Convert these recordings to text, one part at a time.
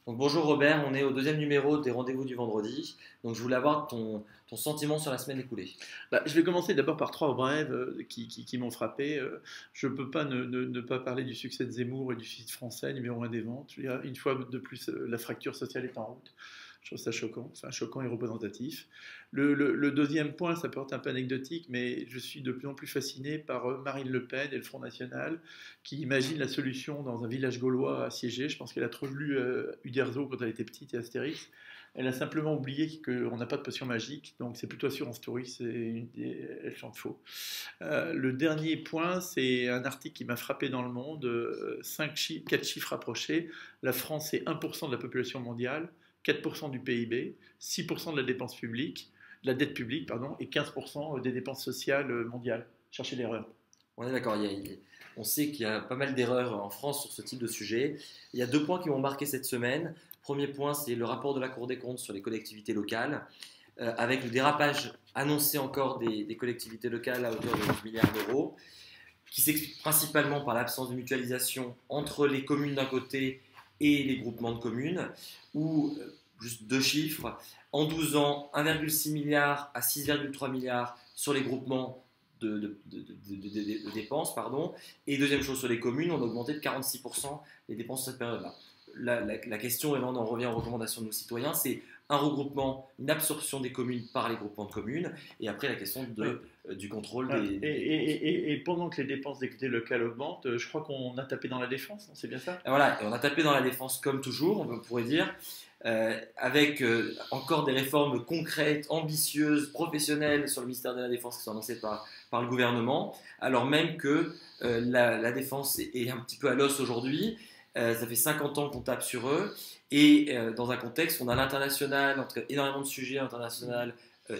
Donc bonjour Robert, on est au deuxième numéro des rendez-vous du vendredi. Donc je voulais avoir ton sentiment sur la semaine écoulée. Je vais commencer d'abord par trois brèves qui m'ont frappé. Je ne peux pas ne pas parler du succès de Zemmour et du site français, numéro un des ventes. Je veux dire, une fois de plus, la fracture sociale est en route. Je trouve ça choquant, enfin choquant et représentatif. Le deuxième point, ça peut être un peu anecdotique, mais je suis de plus en plus fasciné par Marine Le Pen et le Front National, qui imagine la solution dans un village gaulois assiégé. Je pense qu'elle a trop lu Uderzo quand elle était petite et Astérix. Elle a simplement oublié qu'on n'a pas de potion magique, donc c'est plutôt Assurance Touriste, elle chante faux. Le dernier point, c'est un article qui m'a frappé dans Le Monde, 4 chiffres rapprochés. La France est 1% de la population mondiale, 4% du PIB, 6% de la dépense publique, de la dette publique, pardon, et 15% des dépenses sociales mondiales. Cherchez l'erreur. On est d'accord, on sait qu'il y a pas mal d'erreurs en France sur ce type de sujet. Il y a deux points qui m'ont marqué cette semaine. Premier point, c'est le rapport de la Cour des comptes sur les collectivités locales, avec le dérapage annoncé encore des collectivités locales à hauteur de 11 milliards d'euros, qui s'explique principalement par l'absence de mutualisation entre les communes d'un côté et les groupements de communes, où, juste deux chiffres, en 12 ans, 1,6 milliard à 6,3 milliards sur les groupements de dépenses, pardon. Et deuxième chose, sur les communes, on a augmenté de 46% les dépenses sur cette période-là. La question, et là on en revient aux recommandations de nos citoyens, c'est un regroupement, une absorption des communes par les groupements de communes, et après la question du contrôle des dépenses. Et pendant que les dépenses d'équité locale augmentent, je crois qu'on a tapé dans la défense, c'est bien ça? Et voilà, et on a tapé dans la défense comme toujours, on pourrait dire, avec encore des réformes concrètes, ambitieuses, professionnelles sur le ministère de la Défense qui sont annoncées par le gouvernement, alors même que la défense est un petit peu à l'os aujourd'hui. Ça fait 50 ans qu'on tape sur eux, et dans un contexte où on a l'international, énormément de sujets internationaux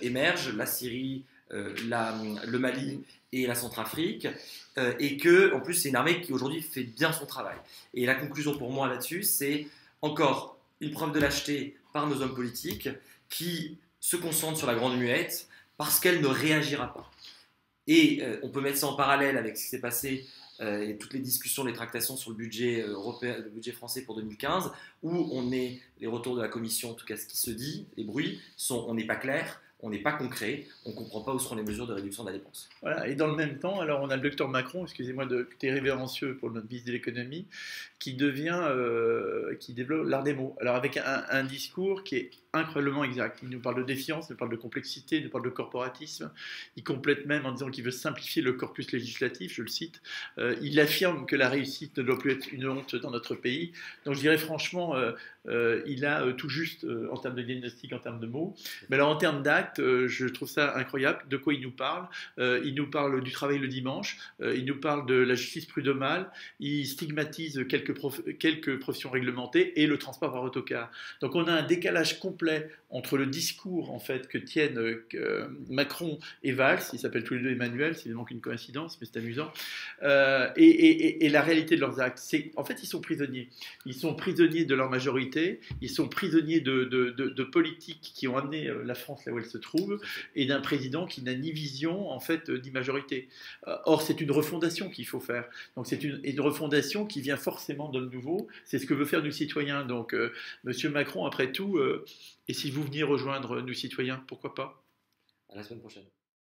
émergent, la Syrie, le Mali et la Centrafrique, et que en plus c'est une armée qui aujourd'hui fait bien son travail. Et la conclusion pour moi là-dessus, c'est encore une preuve de lâcheté par nos hommes politiques qui se concentrent sur la grande muette parce qu'elle ne réagira pas. Et on peut mettre ça en parallèle avec ce qui s'est passé et toutes les discussions, les tractations sur le budget européen, le budget français pour 2015, où les retours de la Commission, en tout cas ce qui se dit, les bruits, on n'est pas clair, on n'est pas concret, on ne comprend pas où seront les mesures de réduction de la dépense. Voilà, et dans le même temps, alors on a le docteur Macron, excusez-moi de t'es révérencieux pour notre ministre de l'économie, qui développe l'art des mots. Alors avec un discours qui est incroyablement exact. Il nous parle de défiance, il nous parle de complexité, il nous parle de corporatisme. Il complète même en disant qu'il veut simplifier le corpus législatif, je le cite. Il affirme que la réussite ne doit plus être une honte dans notre pays. Donc je dirais franchement, il a tout juste en termes de diagnostic, en termes de mots. Mais alors en termes d'actes, je trouve ça incroyable. De quoi il nous parle? Il nous parle du travail le dimanche, il nous parle de la justice prud'homale, il stigmatise quelques professions réglementées et le transport par autocar. Donc on a un décalage complet entre le discours en fait que tiennent Macron et Valls, ils s'appellent tous les deux Emmanuel, c'est évidemment qu'une coïncidence, mais c'est amusant, et la réalité de leurs actes. En fait, ils sont prisonniers. Ils sont prisonniers de leur majorité, ils sont prisonniers de politiques qui ont amené la France là où elle se trouve, et d'un président qui n'a ni vision en fait ni majorité. Or, c'est une refondation qu'il faut faire. Donc, c'est une refondation qui vient forcément de nouveau. C'est ce que veut faire nous citoyens. Donc, Monsieur Macron, après tout, et si vous veniez rejoindre nous citoyens, pourquoi pas? À la semaine prochaine.